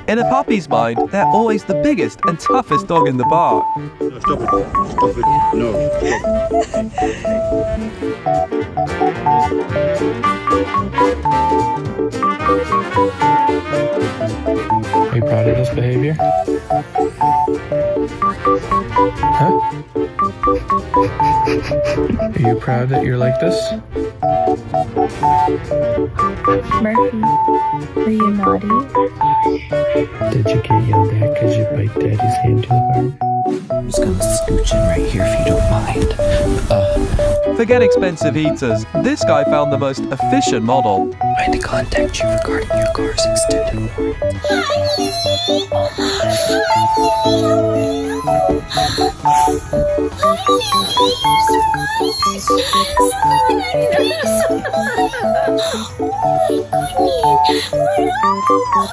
In a puppy's mind, they're always the biggest and toughest dog in the park. No, stop it. Stop it. No, Are you proud of this behavior? Huh? Are you proud that you're like this? Murphy, were you naughty? Did you get yelled at because you bite Daddy's hand too hard? I'm just gonna scooch in right here if you don't mind. Forget expensive heaters. This guy found the most efficient model. Trying to contact you regarding your car's extended warranty.